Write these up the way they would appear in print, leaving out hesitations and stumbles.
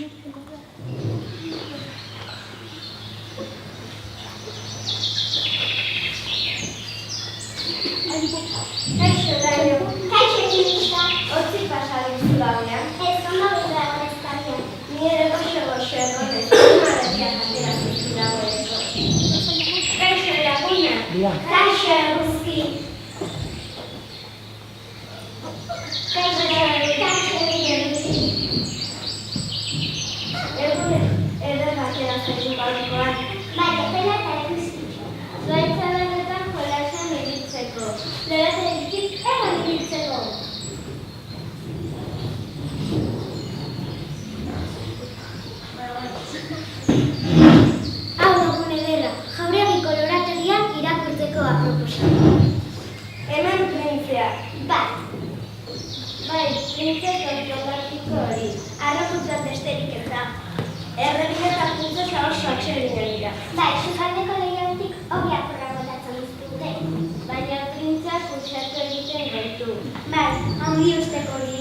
Kaixo, Dario. Kaixo, Kirista. Hortzik pasadu zulagunean. Ez, ondo bezago ez dagoen. Ni ere goxo egon ez. Maretia jatera zulagueneko. Kaixo, Laguna. Kaixo, Eguzki. Kaixo, Eguzki. Egun eder batera zaitu balkoan. Bai, epela eta Eguzki. Zuaitza benetan jolasan ibiltzeko. Lehenetik egon ibiltzeko. Hau egun ederra, Jauregiko lorategian irakurtzeko aproposa. Hemen printzeak. Bai, printze kontrolatiko hori. Arrokutzat besterik ez da. Erregin eta puntzosa oso atseginen dira. Bai, sukaldeko lehiatik obiak programatatzen dizkute. Baina printzak kutsatu egiten gaitu. Bai, handi usteko hori.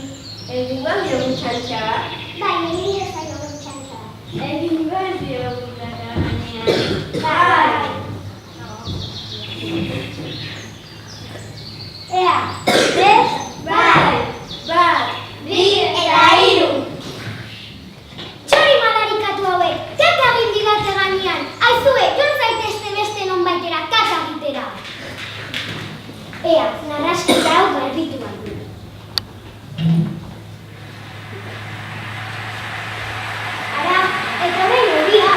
Egin behar diogun txantxara? Bai, egin ez da diogun txantxara. Egin behar diogun txantxara. Bai! Ea, ez? Bai! Bat, bi eta hiru! Txori madarikatu hauek, kaka egin digatze ganean. Aizue, joan zaitezte beste nonbaitera, kaka egitera. Ea, narrasketa hau garbitu bat du. Ara, eta behin horia.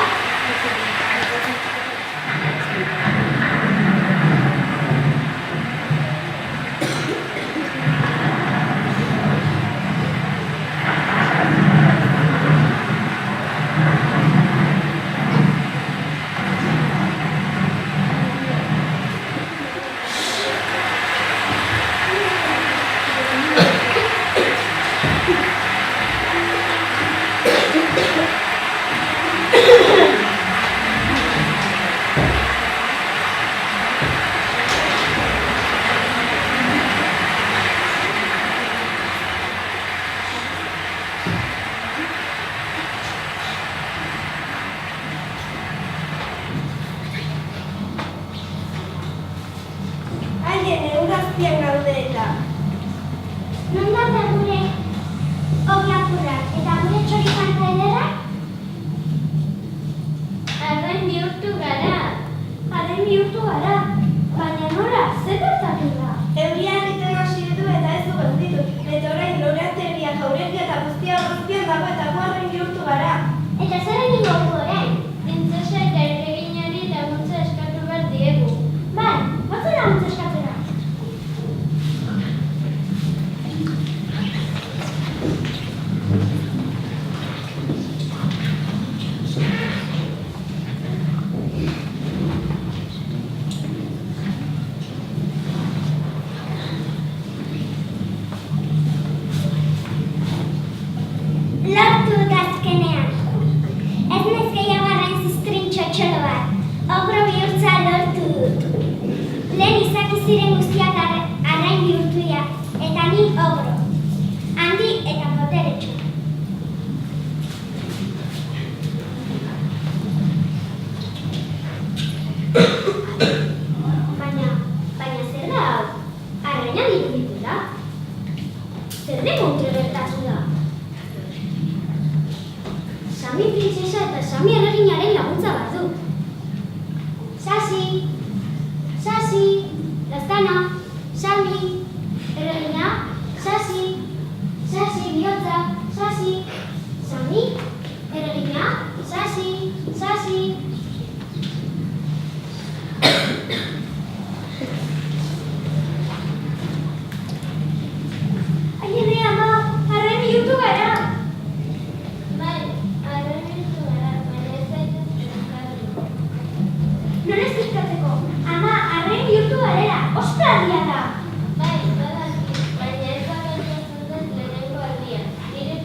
Baina ez da gertatzen dut lehenengo aldia. Nire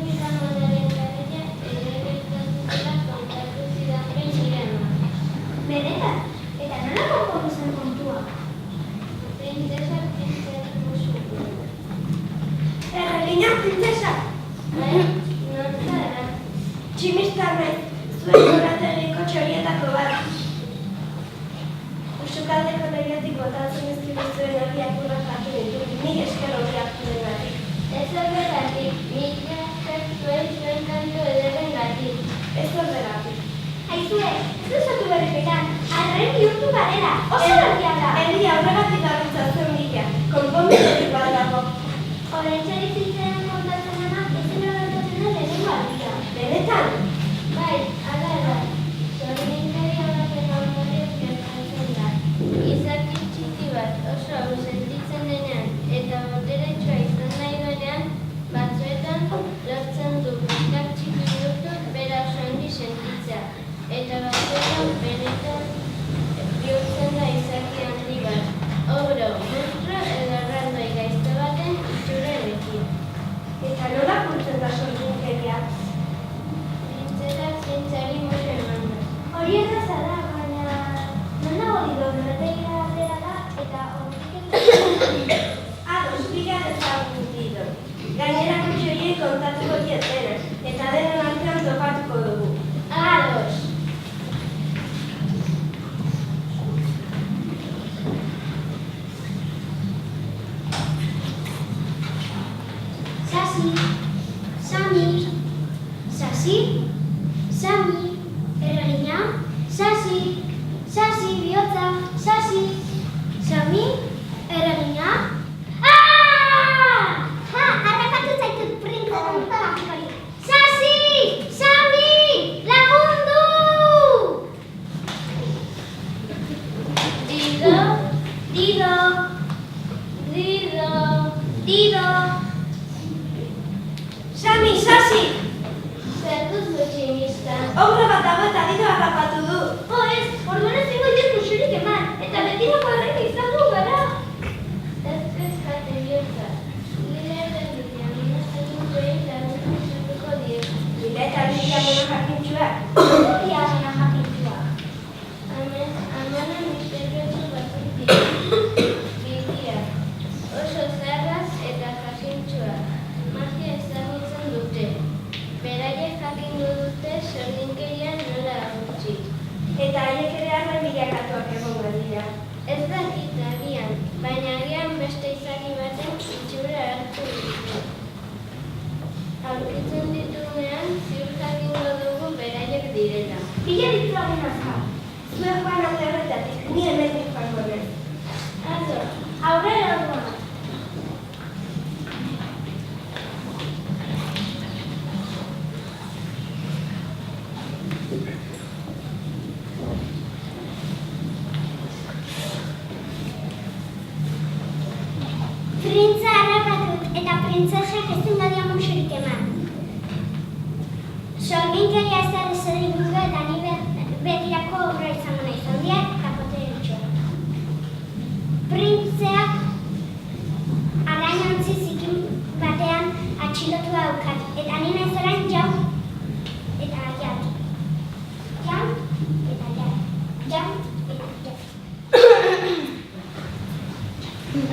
Laborategiko txorietako bat. Usukaldeko lehiatik botatzen ezkibuztuen hori apurrak batu ditu. Nik esker hori hartu denatik. Ez horregatik, nik zuen kantu ederen gatik. Ez horregatik. Aizue, ez duzatu berripetan. Arren bihurtu garela. Oso berria da. Herri aurregatik garritza zuen bila. Konponbidetik badago. Horretxarik zitzen kontatzen dena, ezin horretatzen da lehenengo aldia. Benetan? Bai, ala da. Zorginkari horretzen ondorioz gertatzen da. Izaki txiki bat oso hau sentitzen denean eta boteretsua izan nahi duenean, batzuetan lortzen du besteak txiki bihurtu bera oso handi sentitzea. Eta batzuetan benetan bihurtzen da izaki handi bat. Ogro, monstro edo erraldoi gaizto baten itxura erekin. Eta nola pultzen da sorginkeria? Printzetak zintzari musu eman da. Hori erraza da, baina... Non dago dido, berretegira atera da, eta horretik Ados, bila ezagun dido. Gainerako txoriei kontatuko dietena, eta denon artean topatuko dugu. Ados! Sasi, Sami, Sasi, Sami, erregina, Sasi, Sasi, bihotza, Sasi, Sami, erregina. Ha, harrapatu zaitut printzaren hori. Sasi, Sami, lagundu! Dido, Dido, dido, Dido. Sami, Sasi! zer duzu tximista? Obra bat dago eta Dido harrapatu du. Ez, orduan ez zingo diet musurik eman, eta betirako horrek izango gara. Ez kezkate bihotza. Lila erden ditia, mina zaituei lagundu zertuko diet. Bila eta Lidia mona jakintxuak. Lidia mona jakintxuak. Amana misteriozu batzuk dira. Bitia. Oso zarraz eta jakintxuak. Magia ezagutzen dute. Beraiek jakingo dute sorginkerian nola gutxi. Eta haiek ere arren bilakatuak egongo dira. Ez dakit agian, baina agian beste izaki baten itxura hartu dute. Aurkitzen ditunean, ziur jakingo dugu beraiek direla. Bila ditu hagen azka. Zuek joan alde horretatik, ni hemendik joango naiz. Azo, Aurrera orduan. Printza harrapatut eta printzesak ezin badia musurik eman. Sorginkeria ez da egingo eta ni betirako obra izango nahi zondia eta poteretxoa. Printzeak arrainontzi zikin batean atxilotu daukat, eta ni nahiz orain jaun eta jat. Jaun eta jat. Jaun eta jat.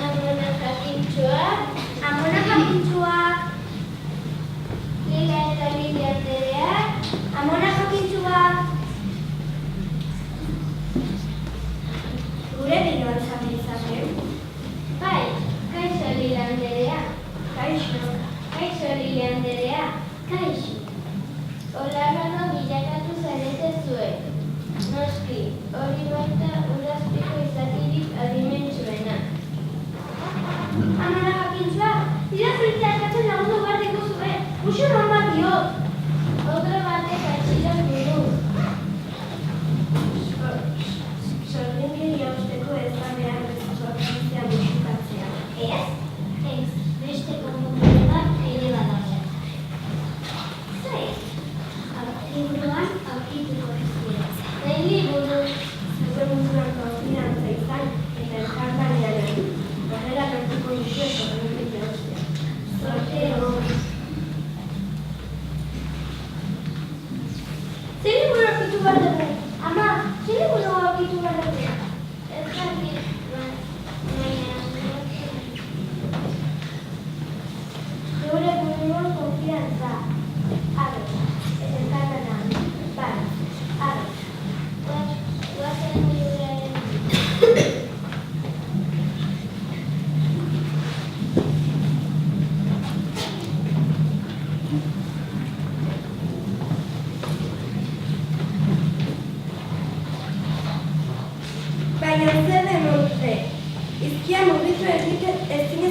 amona jakintxuak, Amona jakintxuak, Lila eta Lidia andereak, amona jakintxuak. Gure biloan zabiltzaten. bai, kaixo Lila anderea, Kaixo. kaixo Lilia anderea, Kaixo. olarrano bilakatu zarete zuek. Noski, hori baita urazpiko izakirik adimentsuena.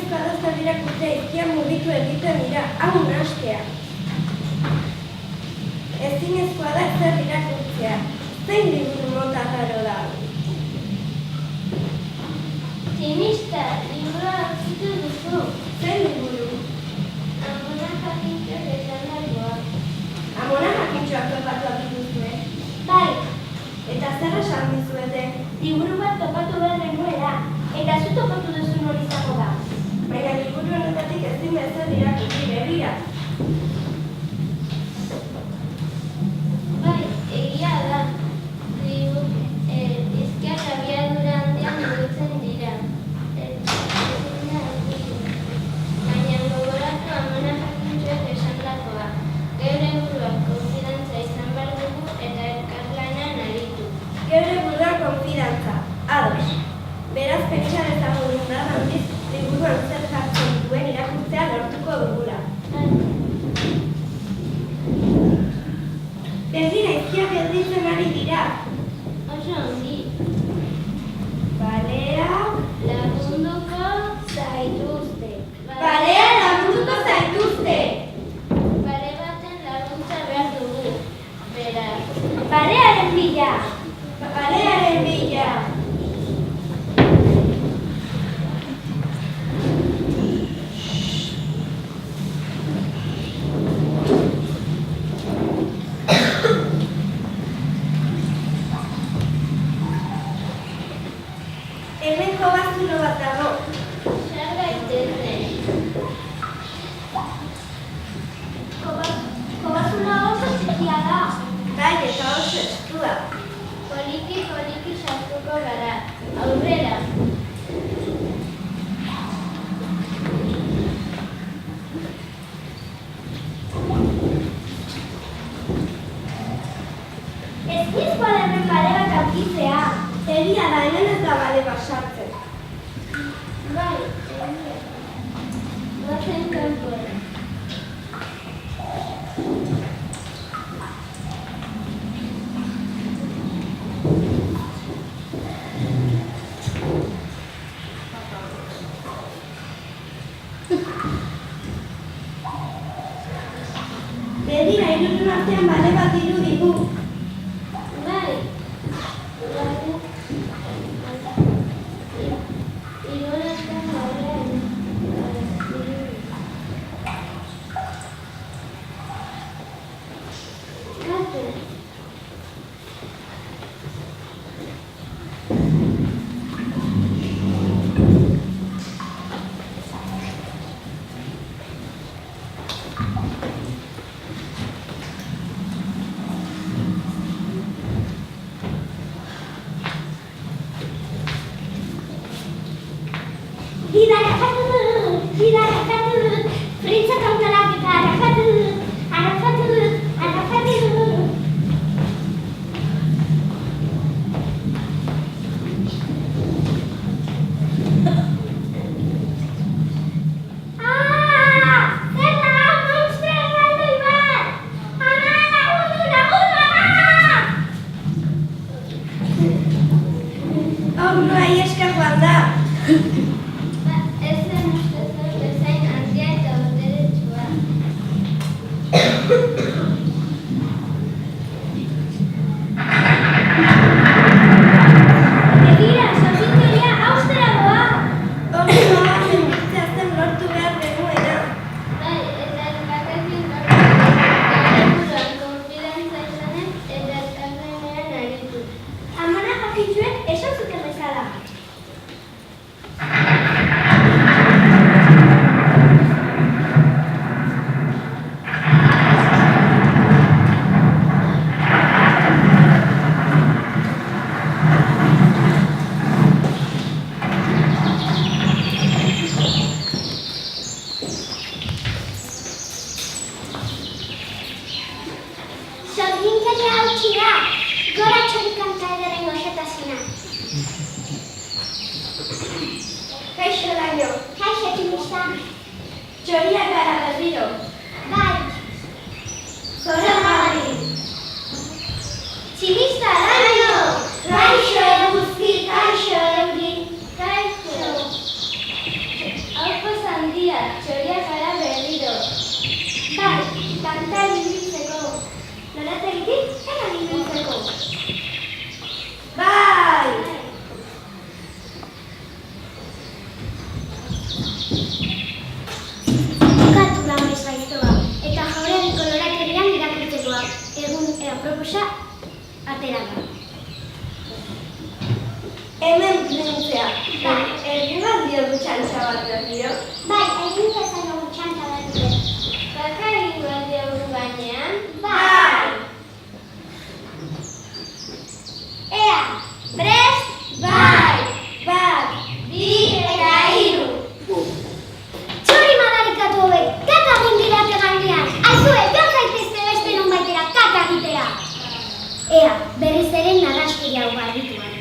Ezinezkoa da zer irakurtzea izkia mugitu egiten dira, hau nahastea. Ezinezkoa da zer irakurtzea, zein liburu mota raro da. Tximista, liburua aurkitu duzu. Zein liburu? Amona jakintxoak esan dagoa. Amona jakintxoak topatuak dituzue. Bai, eta zer esan dizuete? Liburu bat topatu behar genuela, eta zu topatu duzun hori izango da. Baina liburu honetatik ezin bezer irakurri begira. Bai, egia da. Izkiak abiadura handian mugitzen dira. Baina gogoratu amona jakintxoak esandakoa. Geure buruak konfidantza izan behar dugu eta elkarlanean aritu. Geure buruan konfidantza, ados. Beraz, pentsa dezagun indar handiz, liburuan zer jartzen duen irakurtzea lortuko dugula. Begira, izkiak gelditzen ari dira. Oso ongi. Balea Lagunduko zaituzte. Balea lagunduko zaituzte. Bare baten laguntza behar dugu. Beraz. Balearen bila. Balearen bila. Hemen kobazulo bat dago. Zer gaitezen. Kobazula oso txikia da. Bai, eta oso estua. Poliki sartuko gara. Aurrera. Ezkizkoa da hemen bale bat aurkitzea. Egia da, hemen ez da bale bat sartzen. Bai, egia. Bazen kanpoan. Begira, hirurun artean bale bat dirudi du. Bai. Irunetan horren. Gatu. Printza kantalak eta arrafatu. Zer da, monstro erraldoi bat! Ama, lagundu! Hau noa ieska joan da. Ez zen uste zen bezain handia eta boteretsua. Begira, sorginkeria austera doa. Hori noa zenditzea zen lortu behar genuena. Bai, eta elkarrekin lortu. Gure buruan konfidantza izanen eta elkarlanean aritu. Amona jakintxuek esan zuten bezala. Sorginkeria hautsi da. Gora txorikanta ederen goxotasuna. Kaixo daño. Kaixo tximista. Txoriak gara berriro. Bai. Zora gari. Tximista daño. Kaixo eguzki, kaixo euri. Kaixo. Hau Hemen printzea. Egin bat diogu txantxa bat berriro. Bai, egin diogu txantxa bat berriro. Baka egin bat diogu gainean? Bai! Ea, prest? Bai! Bat, bi eta hiru. Txori madarikatu hobek, kata egin didate gainean. Aizue, joan zaitezte beste non baitera, kata egitera. Ea, berriz ere narraskeria hau garbitu